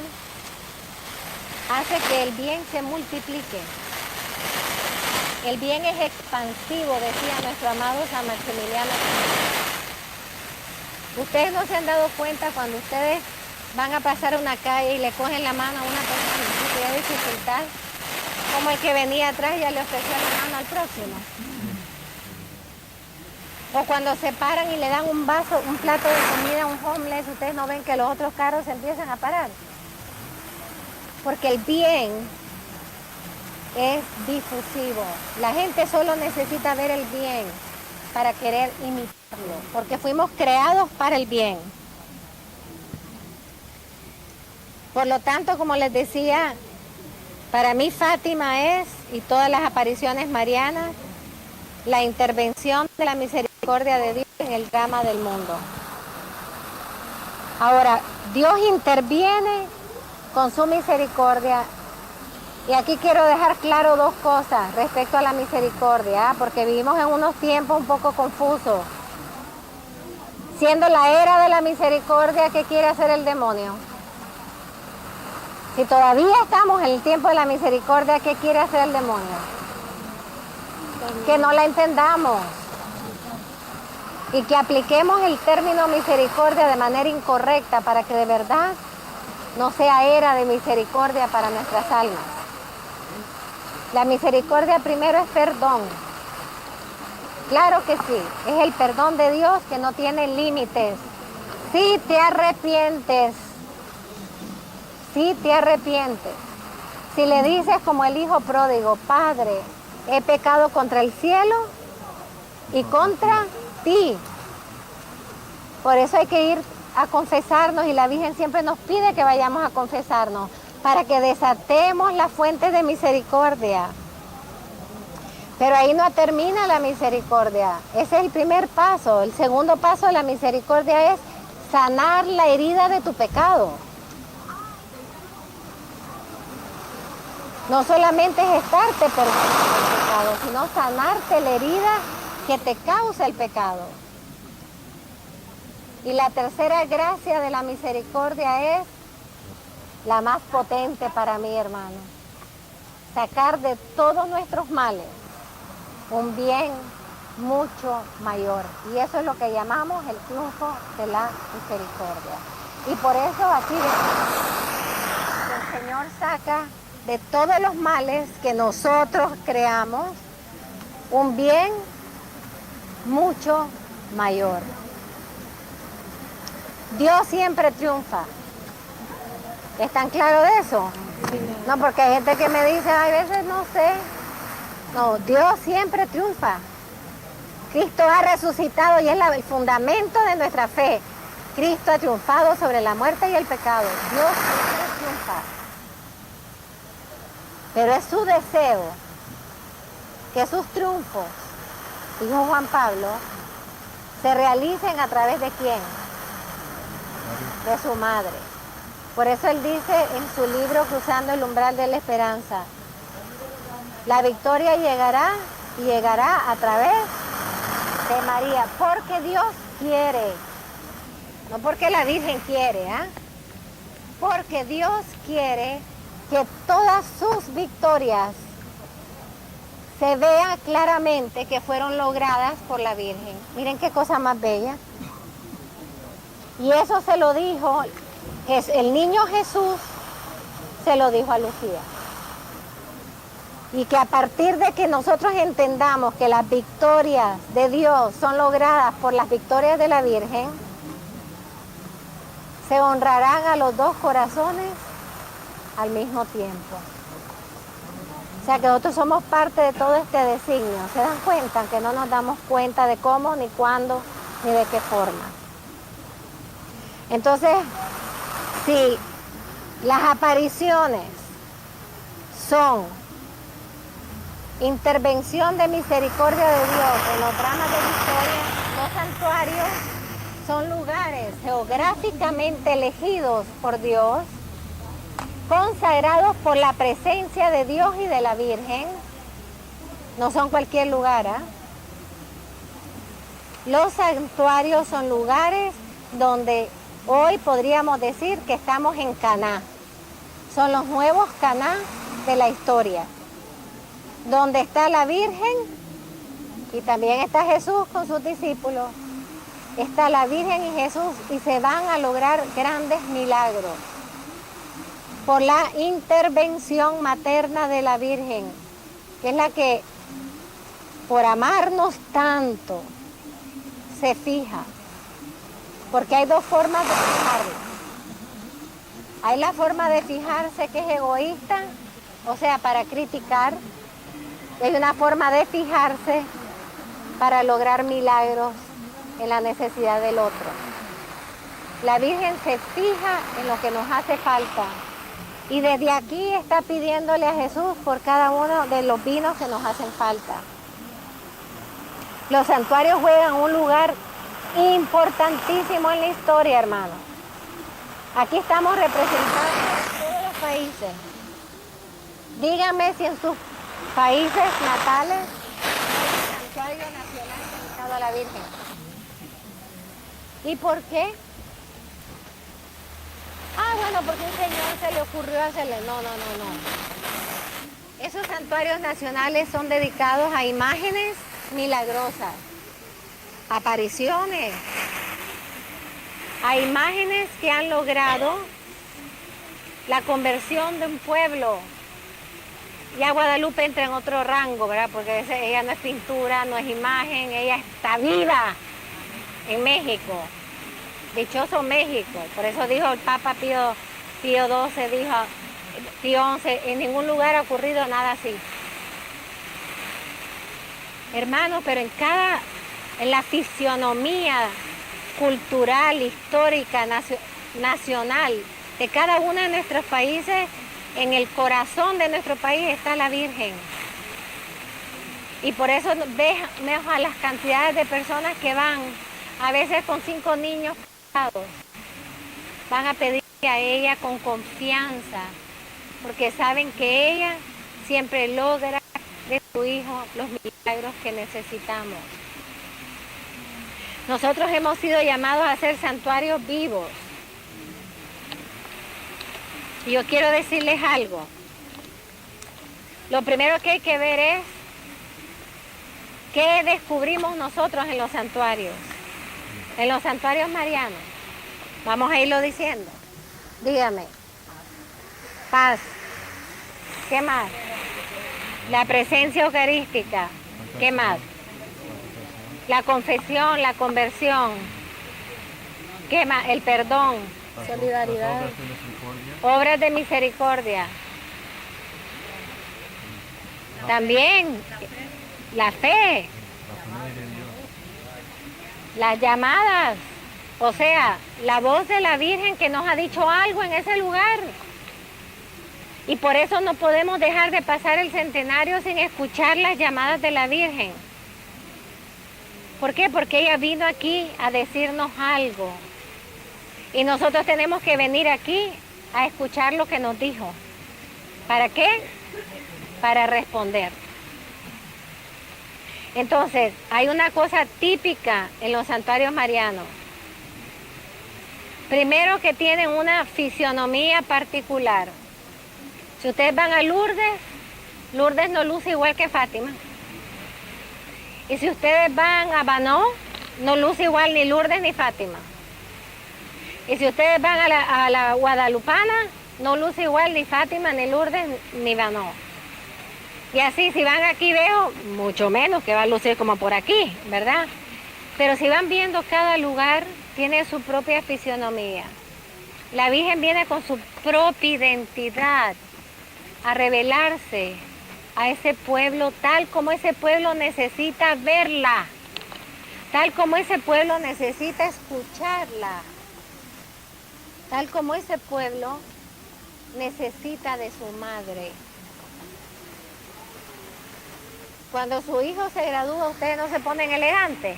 hace que el bien se multiplique. El bien es expansivo, decía nuestro amado San Maximiliano. Ustedes no se han dado cuenta cuando ustedes van a pasar una calle y le cogen la mano a una persona que tiene dificultad, como el que venía atrás ya le ofreció la mano al próximo. O cuando se paran y le dan un vaso, un plato de comida a un homeless, ustedes no ven que los otros carros se empiezan a parar. Porque el bien es difusivo. La gente solo necesita ver el bien para querer imitarlo, porque fuimos creados para el bien. Por lo tanto, como les decía, para mí Fátima es, y todas las apariciones marianas, la intervención de la misericordia de Dios en el drama del mundo. Ahora, Dios interviene con su misericordia. Y aquí quiero dejar claro dos cosas respecto a la misericordia, porque vivimos en unos tiempos un poco confusos. Siendo la era de la misericordia, ¿qué quiere hacer el demonio? Si todavía estamos en el tiempo de la misericordia, ¿qué quiere hacer el demonio? Que no la entendamos y que apliquemos el término misericordia de manera incorrecta para que de verdad no sea era de misericordia para nuestras almas. La misericordia primero es perdón. Claro que sí, es el perdón de Dios que no tiene límites. Si te arrepientes, si te arrepientes, si le dices como el hijo pródigo, Padre, he pecado contra el cielo y contra ti. Por eso hay que ir a confesarnos y la Virgen siempre nos pide que vayamos a confesarnos para que desatemos las fuentes de misericordia. Pero ahí no termina la misericordia. Ese es el primer paso. El segundo paso de la misericordia es sanar la herida de tu pecado. No solamente es estarte perdonando el pecado, sino sanarte la herida que te causa el pecado. Y la tercera gracia de la misericordia es la más potente para mí, hermano. Sacar de todos nuestros males un bien mucho mayor. Y eso es lo que llamamos el triunfo de la misericordia. Y por eso aquí el Señor saca de todos los males que nosotros creamos un bien mucho mayor. Dios siempre triunfa. ¿Están claros de eso? No, porque hay gente que me dice, a veces no sé. No, Dios siempre triunfa. Cristo ha resucitado y es el fundamento de nuestra fe. Cristo ha triunfado sobre la muerte y el pecado. Dios siempre triunfa. Pero es su deseo que sus triunfos, dijo Juan Pablo, se realicen a través de ¿quién? De su madre. Por eso él dice en su libro Cruzando el umbral de la esperanza, la victoria llegará y llegará a través de María, porque Dios quiere, no porque la Virgen quiere, porque Dios quiere que todas sus victorias se vea claramente que fueron logradas por la Virgen. Miren qué cosa más bella. Y eso se lo dijo, el niño Jesús se lo dijo a Lucía. Y que a partir de que nosotros entendamos que las victorias de Dios son logradas por las victorias de la Virgen, se honrarán a los dos corazones al mismo tiempo. O sea que nosotros somos parte de todo este designio. ¿Se dan cuenta? Que no nos damos cuenta de cómo, ni cuándo, ni de qué forma. Entonces, si las apariciones son intervención de misericordia de Dios en los dramas de victoria, los santuarios son lugares geográficamente elegidos por Dios consagrados por la presencia de Dios y de la Virgen. No son cualquier lugar, ¿ah? Los santuarios son lugares donde hoy podríamos decir que estamos en Caná. Son los nuevos Caná de la historia, donde está la Virgen y también está Jesús con sus discípulos. Está la Virgen y Jesús y se van a lograr grandes milagros por la intervención materna de la Virgen, que es la que por amarnos tanto se fija, porque hay dos formas de fijarla. Hay la forma de fijarse que es egoísta, o sea, para criticar, y hay una forma de fijarse para lograr milagros en la necesidad del otro. La Virgen se fija en lo que nos hace falta y desde aquí está pidiéndole a Jesús por cada uno de los vinos que nos hacen falta. Los santuarios juegan un lugar importantísimo en la historia, hermano. Aquí estamos representando todos los países. Díganme si en sus países natales hay un santuario nacional dedicado a la Virgen. ¿Y por qué? Ah, bueno, porque un señor se le ocurrió hacerle. No. Esos santuarios nacionales son dedicados a imágenes milagrosas, apariciones, a imágenes que han logrado la conversión de un pueblo. Ya Guadalupe entra en otro rango, ¿verdad? Porque ella no es pintura, no es imagen, ella está viva en México. Dichoso México. Por eso dijo el Papa Pío XII, dijo Pío XI, en ningún lugar ha ocurrido nada así. Hermanos, pero en la fisionomía cultural, histórica, nacional de cada uno de nuestros países, en el corazón de nuestro país está la Virgen. Y por eso vemos a las cantidades de personas que van, a veces con 5 niños, van a pedirle a ella con confianza, porque saben que ella siempre logra de su hijo los milagros que necesitamos. Nosotros hemos sido llamados a ser santuarios vivos. Y yo quiero decirles algo. Lo primero que hay que ver es qué descubrimos nosotros en los santuarios marianos. Vamos a irlo diciendo. Dígame. Paz. ¿Qué más? La presencia eucarística. ¿Qué más? La confesión, la conversión. ¿Qué más? El perdón. Solidaridad. Obras de misericordia. También la fe. Las llamadas. O sea, la voz de la Virgen que nos ha dicho algo en ese lugar. Y por eso no podemos dejar de pasar el centenario sin escuchar las llamadas de la Virgen. ¿Por qué? Porque ella vino aquí a decirnos algo. Y nosotros tenemos que venir aquí a escuchar lo que nos dijo. ¿Para qué? Para responder. Entonces, hay una cosa típica en los santuarios marianos. Primero, que tienen una fisionomía particular. Si ustedes van a Lourdes, Lourdes no luce igual que Fátima. Y si ustedes van a Banó, no luce igual ni Lourdes ni Fátima. Y si ustedes van a la Guadalupana, no luce igual ni Fátima, ni Lourdes, ni Banó. Y así, si van aquí Vejo, mucho menos que va a lucir como por aquí, ¿verdad? Pero si van viendo, cada lugar tiene su propia fisionomía. La Virgen viene con su propia identidad a revelarse a ese pueblo tal como ese pueblo necesita verla, tal como ese pueblo necesita escucharla, tal como ese pueblo necesita de su madre. Cuando su hijo se gradúa, ustedes no se ponen elegantes.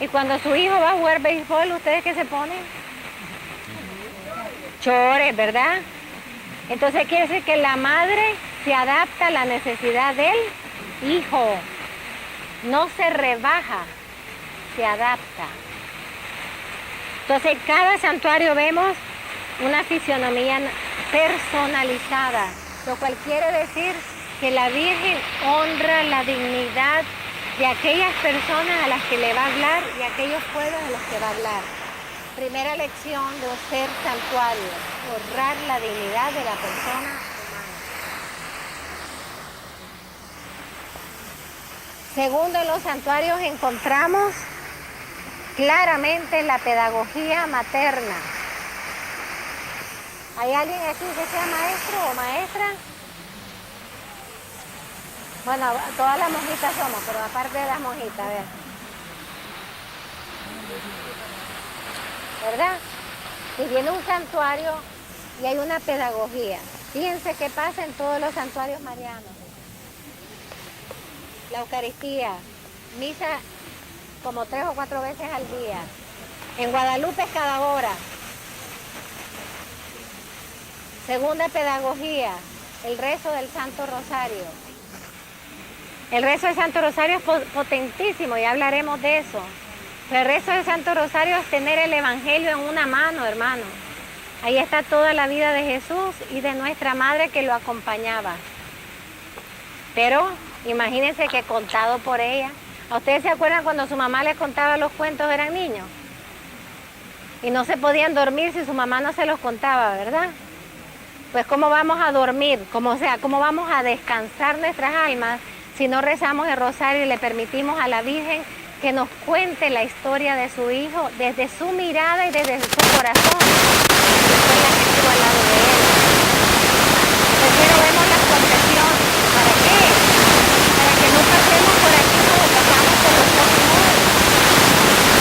Y cuando su hijo va a jugar béisbol, ¿ustedes qué se ponen? Chores, ¿verdad? Entonces quiere decir que la madre se adapta a la necesidad del hijo. No se rebaja, se adapta. Entonces, en cada santuario vemos una fisionomía personalizada, lo cual quiere decir que la Virgen honra la dignidad de aquellas personas a las que le va a hablar y aquellos pueblos a los que va a hablar. Primera lección de ser santuario, honrar la dignidad de la persona humana. Segundo, en los santuarios encontramos claramente la pedagogía materna. ¿Hay alguien aquí que sea maestro o maestra? Bueno, todas las monjitas somos, pero aparte de las monjitas, a ver. ¿Verdad? Y viene un santuario y hay una pedagogía. Fíjense qué pasa en todos los santuarios marianos. La Eucaristía, misa como 3 o 4 veces al día. En Guadalupe cada hora. Segunda pedagogía, el rezo del Santo Rosario. El rezo del Santo Rosario es potentísimo y hablaremos de eso. El rezo del Santo Rosario es tener el Evangelio en una mano, hermano. Ahí está toda la vida de Jesús y de nuestra madre que lo acompañaba. Pero imagínense que contado por ella. ¿A ustedes se acuerdan cuando su mamá les contaba los cuentos, eran niños? Y no se podían dormir si su mamá no se los contaba, ¿verdad? Pues ¿cómo vamos a dormir? ¿Cómo vamos a descansar nuestras almas si no rezamos el rosario y le permitimos a la Virgen que nos cuente la historia de su hijo desde su mirada y desde su corazón? Que fue la que estuvo al lado de él. Primero vemos las confesiones. ¿Para qué? Para que no pasemos por aquí como pasamos por los próximos.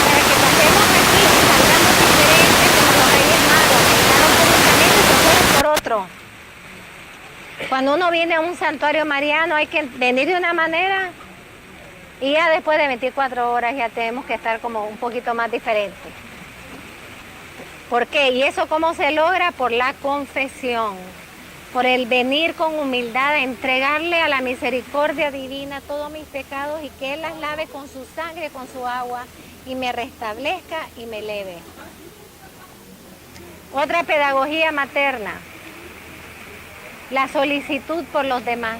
Para que pasemos aquí y salgamos diferentes como los Reyes Magos, que entraron por un camino y se fueron por otro. Cuando uno viene a un santuario mariano hay que venir de una manera y ya después de 24 horas ya tenemos que estar como un poquito más diferentes. ¿Por qué? ¿Y eso cómo se logra? Por la confesión, por el venir con humildad a entregarle a la misericordia divina todos mis pecados y que Él las lave con su sangre, con su agua y me restablezca y me eleve. Otra pedagogía materna, la solicitud por los demás.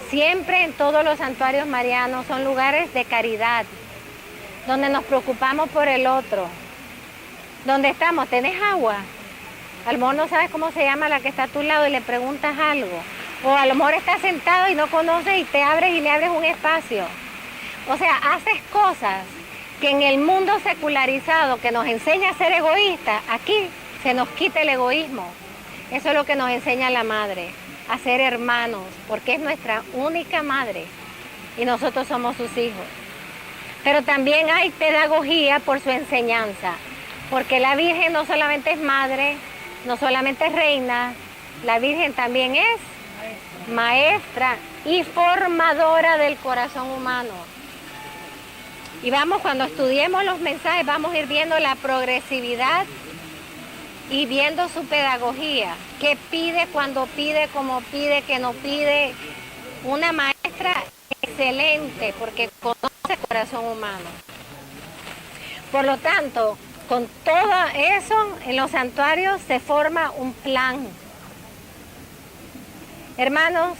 Siempre en todos los santuarios marianos son lugares de caridad, donde nos preocupamos por el otro. ¿Dónde estamos? ¿Tenés agua? A lo mejor no sabes cómo se llama la que está a tu lado y le preguntas algo. O a lo mejor estás sentado y no conoces y te abres y le abres un espacio. O sea, haces cosas que en el mundo secularizado que nos enseña a ser egoístas, aquí se nos quita el egoísmo. Eso es lo que nos enseña la madre, a ser hermanos, porque es nuestra única madre y nosotros somos sus hijos. Pero también hay pedagogía por su enseñanza, porque la Virgen no solamente es madre, no solamente es reina, la Virgen también es maestra y formadora del corazón humano. Y cuando estudiemos los mensajes, vamos a ir viendo la progresividad y viendo su pedagogía, qué pide, cuando pide, cómo pide, qué no pide. Una maestra excelente porque conoce el corazón humano. Por lo tanto, con todo eso, en los santuarios se forma un plan. Hermanos,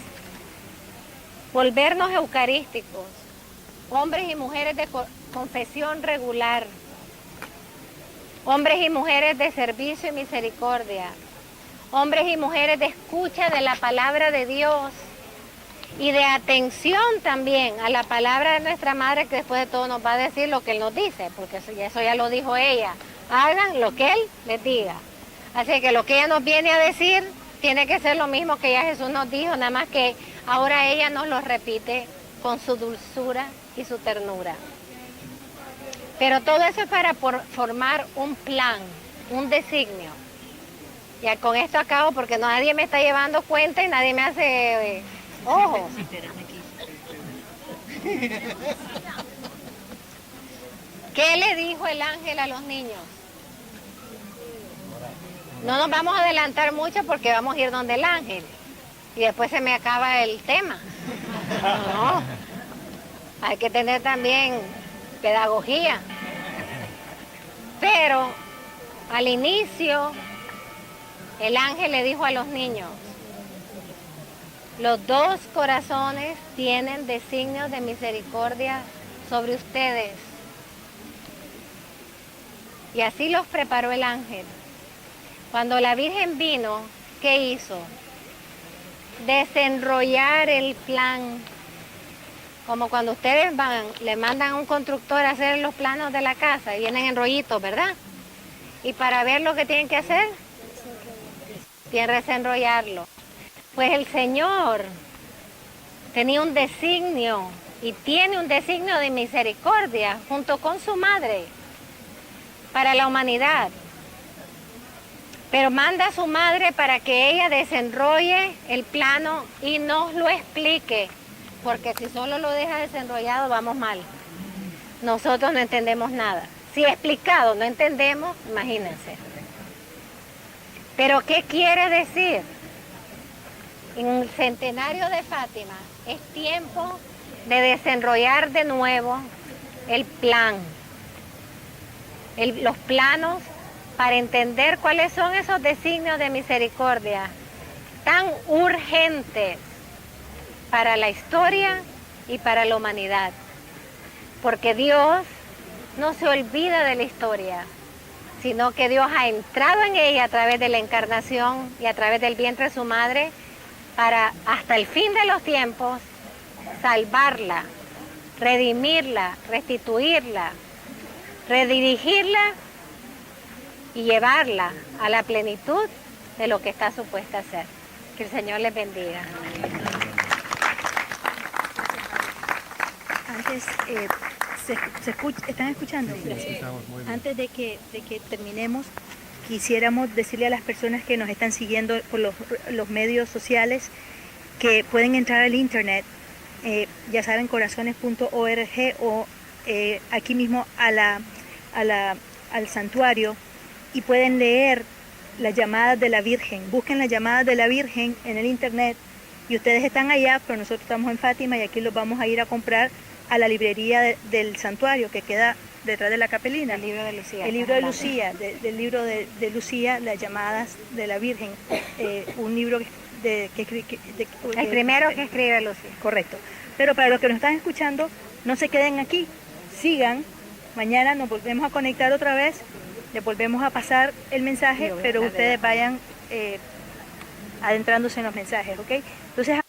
volvernos eucarísticos, hombres y mujeres de confesión regular, hombres y mujeres de servicio y misericordia, hombres y mujeres de escucha de la palabra de Dios y de atención también a la palabra de nuestra madre, que después de todo nos va a decir lo que Él nos dice, porque eso ya lo dijo ella. Hagan lo que Él les diga. Así que lo que ella nos viene a decir tiene que ser lo mismo que ya Jesús nos dijo, nada más que ahora ella nos lo repite con su dulzura y su ternura. Pero todo eso es para formar un plan, un designio. Ya con esto acabo porque nadie me está llevando cuenta y nadie me hace ojo. ¿Qué le dijo el ángel a los niños? No nos vamos a adelantar mucho porque vamos a ir donde el ángel. Y después se me acaba el tema. No, hay que tener también pedagogía. Pero al inicio, el ángel le dijo a los niños, los dos corazones tienen designios de misericordia sobre ustedes. Y así los preparó el ángel. Cuando la Virgen vino, ¿qué hizo? Desenrollar el plan. Como cuando ustedes van, le mandan a un constructor a hacer los planos de la casa y vienen en rollitos, ¿verdad? Y para ver lo que tienen que hacer, tienen que desenrollarlo. Pues el Señor tenía un designio y tiene un designio de misericordia junto con su madre para la humanidad. Pero manda a su madre para que ella desenrolle el plano y nos lo explique, porque si solo lo deja desenrollado vamos mal. Nosotros no entendemos nada. Si explicado no entendemos, imagínense. Pero ¿qué quiere decir? En el centenario de Fátima es tiempo de desenrollar de nuevo el plan, los planos para entender cuáles son esos designios de misericordia tan urgentes para la historia y para la humanidad. Porque Dios no se olvida de la historia, sino que Dios ha entrado en ella a través de la encarnación y a través del vientre de su madre para hasta el fin de los tiempos salvarla, redimirla, restituirla, redirigirla y llevarla a la plenitud de lo que está supuesta a ser. Que el Señor les bendiga. Antes, ¿están escuchando? Antes de que terminemos, quisiéramos decirle a las personas que nos están siguiendo por los medios sociales que pueden entrar al internet, ya saben, corazones.org o aquí mismo al santuario, y pueden leer las llamadas de la Virgen. Busquen las llamadas de la Virgen en el internet y ustedes están allá, pero nosotros estamos en Fátima y aquí los vamos a ir a comprar a la librería del santuario que queda detrás de la capelina. El libro de Lucía. El libro de Lucía, del libro de Lucía, las llamadas de la Virgen, un libro el primero que escribe Lucía. Correcto. Pero para los que nos están escuchando, no se queden aquí, sigan. Mañana nos volvemos a conectar otra vez, les volvemos a pasar el mensaje, pero ustedes vayan adentrándose en los mensajes, ¿ok? Entonces